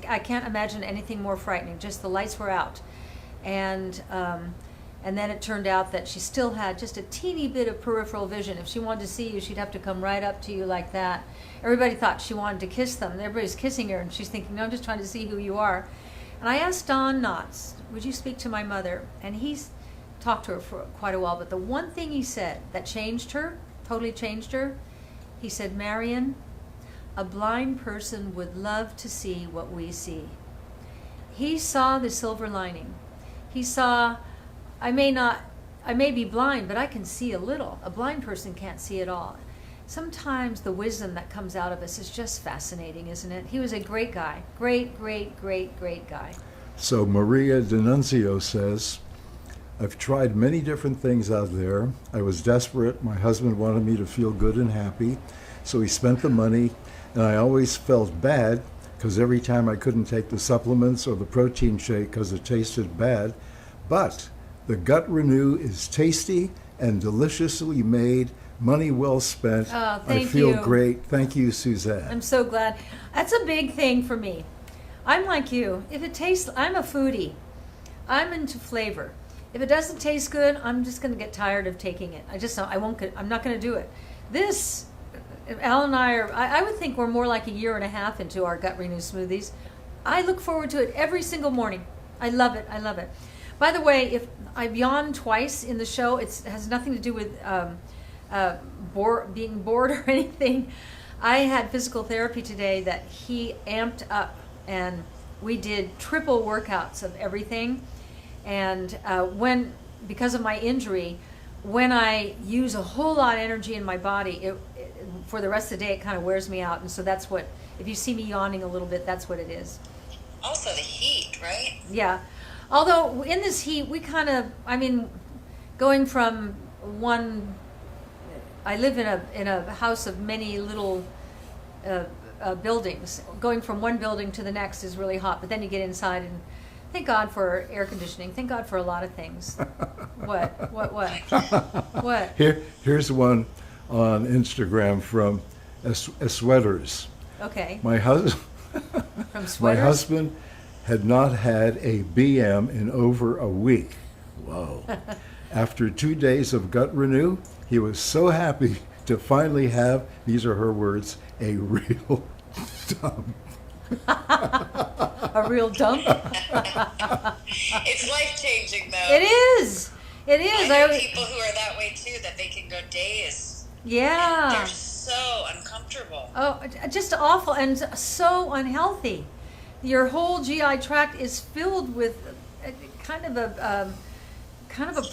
I can't imagine anything more frightening. Just the lights were out, and then it turned out that she still had just a teeny bit of peripheral vision. If she wanted to see you, she'd have to come right up to you like that. Everybody thought she wanted to kiss them. Everybody's kissing her, and she's thinking, "No, I'm just trying to see who you are." And I asked Don Knotts, "Would you speak to my mother?" And he's talked to her for quite a while, but the one thing he said that changed her, totally changed her, he said, "Marion, a blind person would love to see what we see." He saw the silver lining. He saw, I may be blind, but I can see a little. A blind person can't see at all. Sometimes the wisdom that comes out of us is just fascinating, isn't it? He was a great guy. Great guy. So Maria D'Annunzio says, "I've tried many different things out there. I was desperate. My husband wanted me to feel good and happy, so he spent the money, and I always felt bad because every time I couldn't take the supplements or the protein shake because it tasted bad. But the Gut Renew is tasty and deliciously made. Money well spent. Oh, I thank feel you. great. Thank you, Suzanne." I'm so glad. That's a big thing for me. I'm like you. If it tastes, I'm a foodie. I'm into flavor. If it doesn't taste good, I'm just going to get tired of taking it. I'm not going to do it. This, Al and I would think we're more like a year and a half into our Gut Renew smoothies. I look forward to it every single morning. I love it. By the way, if I've yawned twice in the show, it has nothing to do with being bored or anything. I had physical therapy today that he amped up, and we did triple workouts of everything. And because of my injury, when I use a whole lot of energy in my body, for the rest of the day, it kind of wears me out. And so that's if you see me yawning a little bit, that's what it is. Also the heat, right? Yeah. Although in this heat, we kind of, I mean, going from one, I live in a house of many little buildings. Going from one building to the next is really hot, but then you get inside and thank God for air conditioning. Thank God for a lot of things. What? What? Here's one on Instagram from Sweaters. Okay. My husband. From My sweaters? husband had not had a BM in over a week. Whoa. After 2 days of gut renew, he was so happy to finally have, these are her words, a real dump. A real dump? It's life changing though. It is. It is. I know people who are that way too, that they can go days. Yeah. They're so uncomfortable. Oh, just awful and so unhealthy. Your whole GI tract is filled with kind of a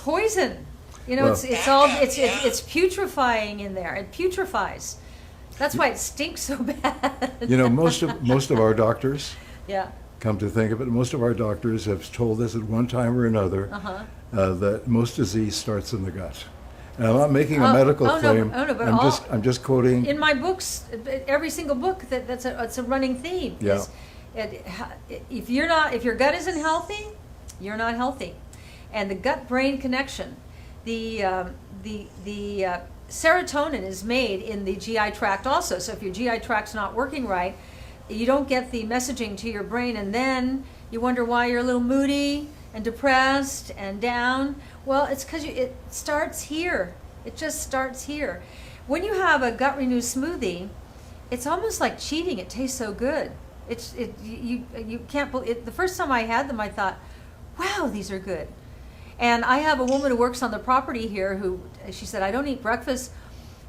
poison. You know, Well- it's putrefying in there. It putrefies. That's why it stinks so bad. You know, most of our doctors, Yeah. come to think of it, most of our doctors have told us at one time or another that most disease starts in the gut. And I'm not making a medical claim. But I'm just quoting. in my books, every single book it's a running theme. Yeah. If your gut isn't healthy, you're not healthy, and the gut-brain connection, the serotonin is made in the GI tract also. So if your GI tract's not working right, you don't get the messaging to your brain, and then you wonder why you're a little moody and depressed and down. Well, it's because it starts here. It just starts here. When you have a gut renew smoothie, it's almost like cheating. It tastes so good. You can't believe it. The first time I had them, I thought, wow, these are good. And I have a woman who works on the property here who, she said, I don't eat breakfast.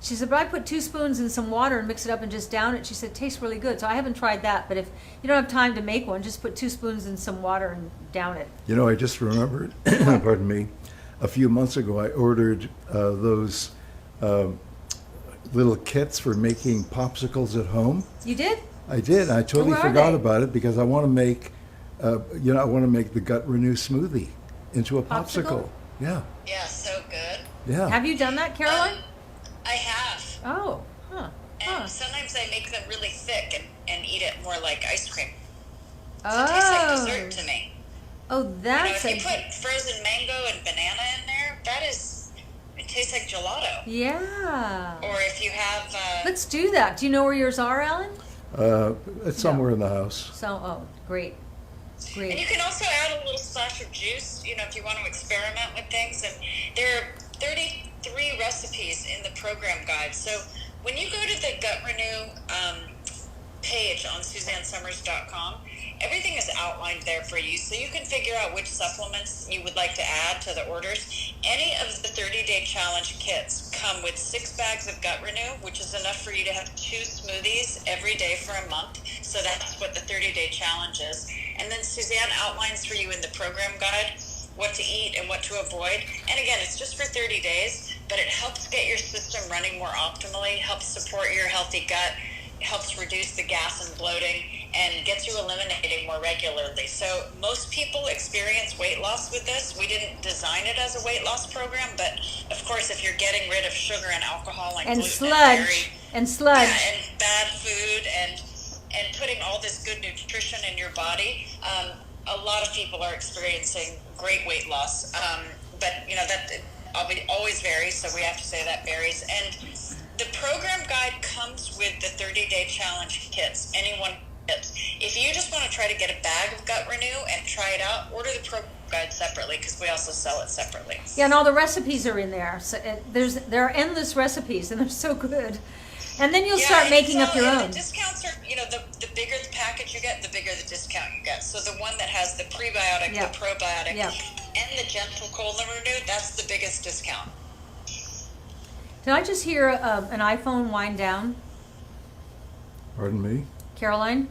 She said, but I put 2 spoons in some water and mix it up and just down it. She said, it tastes really good. So I haven't tried that, but if you don't have time to make one, just put 2 spoons in some water and down it. You know, I just remembered, pardon me, a few months ago I ordered those little kits for making popsicles at home. You did? I did. I totally Where are forgot they? about it because I want to make, I want to make the gut renew smoothie into a popsicle. Yeah, Yeah, so good. yeah. Have you done that, Caroline? I have. Oh, And sometimes I make them really thick and eat it more like ice cream. So it tastes like dessert to me. Oh, that's If you put frozen mango and banana in there, it tastes like gelato. yeah. Or if you have, Let's do that. Do you know where yours are, Alan? It's somewhere in the house. So, great. and you can also add a little splash of juice, if you want to experiment with things. And there are 33 recipes in the program guide. So when you go to the Gut Renew page on SuzanneSummers.com, everything is outlined there for you, so you can figure out which supplements you would like to add to the orders. Any of the 30-day challenge kits come with 6 bags of Gut Renew, which is enough for you to have 2 smoothies every day for a month. So that's what the 30-day challenge is. And then Suzanne outlines for you in the program guide what to eat and what to avoid. And again, it's just for 30 days, but it helps get your system running more optimally, helps support your healthy gut, helps reduce the gas and bloating, and gets you eliminating more regularly. So most people experience weight loss with this. We didn't design it as a weight loss program, but of course, if you're getting rid of sugar and alcohol and gluten and sludge and bad food and putting all this good nutrition in your body, a lot of people are experiencing great weight loss. But that always varies, so we have to say that varies. And the program guide comes with the 30-day challenge kits. Anyone kits. If you just want to try to get a bag of Gut Renew and try it out, order the program guide separately because we also sell it separately. Yeah, and all the recipes are in there. So there are endless recipes, and they're so good. And then you'll start making up your own. The discounts are, the bigger the package you get, the bigger the discount you get. So the one that has the prebiotic, the probiotic, and the gentle colon renew, that's the biggest discount. Did I just hear an iPhone wind down? Pardon me? Caroline?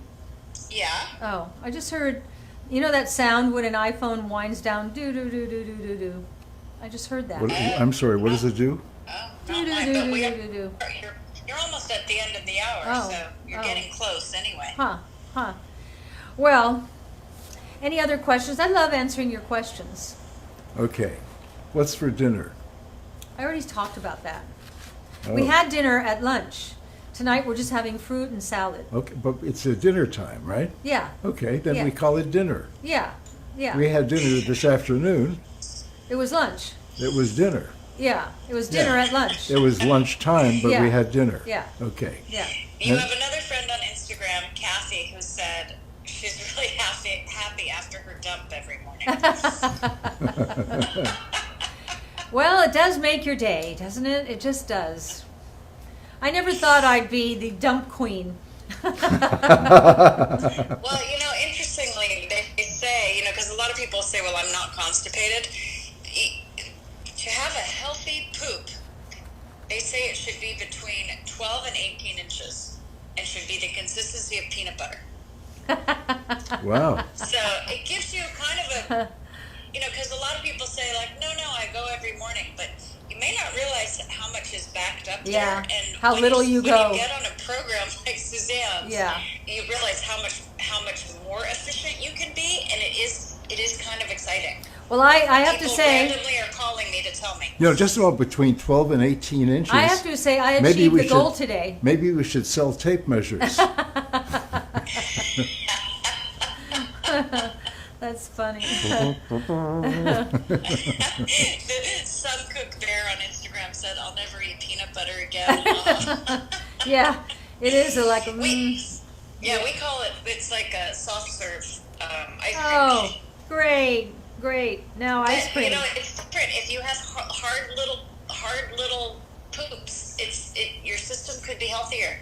Yeah. Oh, I just heard, that sound when an iPhone winds down? Do-do-do-do-do-do-do. I just heard that. I'm sorry, what does it do? Oh, not mine, but Do-do-do-do-do-do. you're almost at the end of the hour, so you're getting close anyway. Well, Any other questions? I love answering your questions. Okay. What's for dinner? I already talked about that. Oh. We had dinner at lunch. Tonight we're just having fruit and salad. Okay, but it's a dinner time, right? Yeah, Okay, then Yeah. we call it dinner. yeah, yeah. We had dinner this afternoon. It was lunch. It was dinner. Yeah, it was dinner Yeah. at lunch. It was lunchtime, but Yeah. we had dinner. Yeah. Okay. Yeah. You have another friend on Instagram, Kathy, who said she's really happy after her dump every morning. Well, it does make your day, doesn't it? It just does. I never thought I'd be the dump queen. Well, interestingly, they say, because a lot of people say, well, I'm not constipated. To have a healthy poop, they say it should be between 12 and 18 inches and should be the consistency of peanut butter. Wow. So it gives you kind of a, because a lot of people say, like, no, I go every morning, but you may not realize how much is backed up Yeah, there. And how when little you go. When you get on a program like Suzanne's, Yeah. you realize how much more efficient you can be, and it is kind of exciting. Well, I have to People say, randomly are calling me to tell me. Just about between 12 and 18 inches. I have to say, I Maybe achieved we the goal should- today. Maybe we should sell tape measures. That's funny. Some cook bear on Instagram said, "I'll never eat peanut butter again." Yeah, it is like. We call it. It's like a soft serve ice cream. Oh, great. Now ice cream. It's different. If you have hard little poops, your system could be healthier.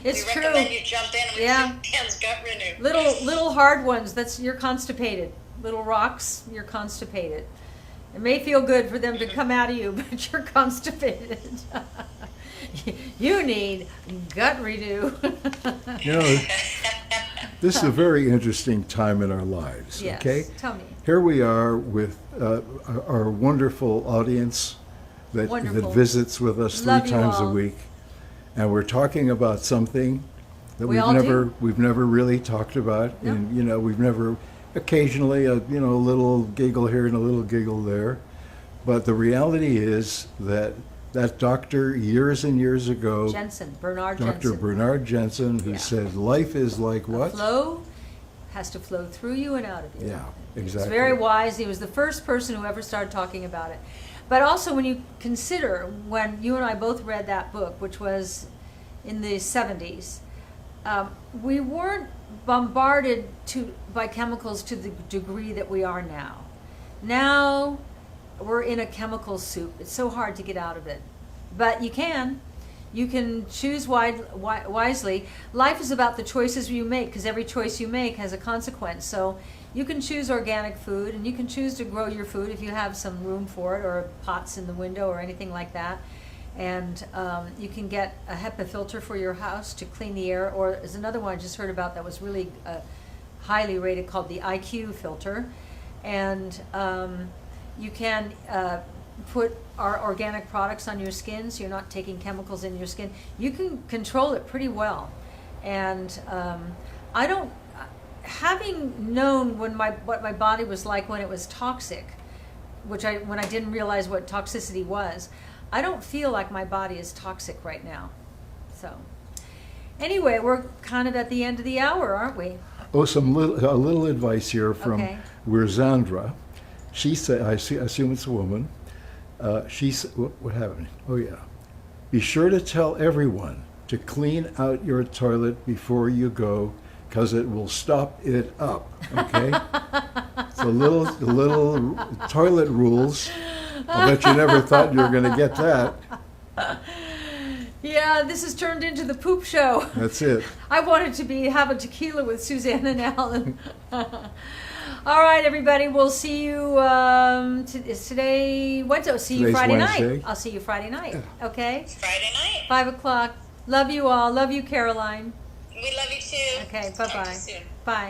It's we true. recommend you jump in with Suzanne's Gut Renew. Little hard ones. You're constipated. Little rocks. You're constipated. It may feel good for them to come out of you, but you're constipated. You need Gut Renew. This is a very interesting time in our lives. Yes. Okay. Tell me. Here we are with our wonderful audience that Wonderful. visits with us Love three you times a all. week, and we're talking about something that We all do. we've never really talked about, No. and we've never occasionally a little giggle here and a little giggle there, but the reality is that doctor years and years ago, Bernard Dr. Jensen. Bernard Jensen, who Yeah. said life is like what? Flow has to flow through you and out of you. Yeah, He's exactly. very wise. He was the first person who ever started talking about it. But also when you consider, when you and I both read that book, which was in the 70s, we weren't bombarded by chemicals to the degree that we are now. Now we're in a chemical soup. It's so hard to get out of it. But you can. You can choose wisely. Life is about the choices you make, because every choice you make has a consequence. So you can choose organic food, and you can choose to grow your food if you have some room for it, or pots in the window or anything like that. And you can get a HEPA filter for your house to clean the air, or there's another one I just heard about that was really highly rated called the IQ filter. And you can put our organic products on your skin, so you're not taking chemicals in your skin. You can control it pretty well. And having known what my body was like when it was toxic, when I didn't realize what toxicity was, I don't feel like my body is toxic right now. So anyway, we're kind of at the end of the hour, aren't we? Oh, a little advice here from Okay. Wirzandra. She said, I assume it's a woman. She said, what happened? Oh yeah. Be sure to tell everyone to clean out your toilet before you go, because it will stop it up. Okay. It's the little toilet rules. I bet you never thought you were going to get that. Yeah, this has turned into the poop show. That's it. I wanted to have a tequila with Suzanne and Alan. All right, everybody. We'll see you. Is today Wednesday? See you Today's Friday Wednesday. night. I'll see you Friday night. Okay. Friday night. 5 o'clock. Love you all. Love you, Caroline. We love you too. Okay. Talk to you Bye-bye. soon. Bye.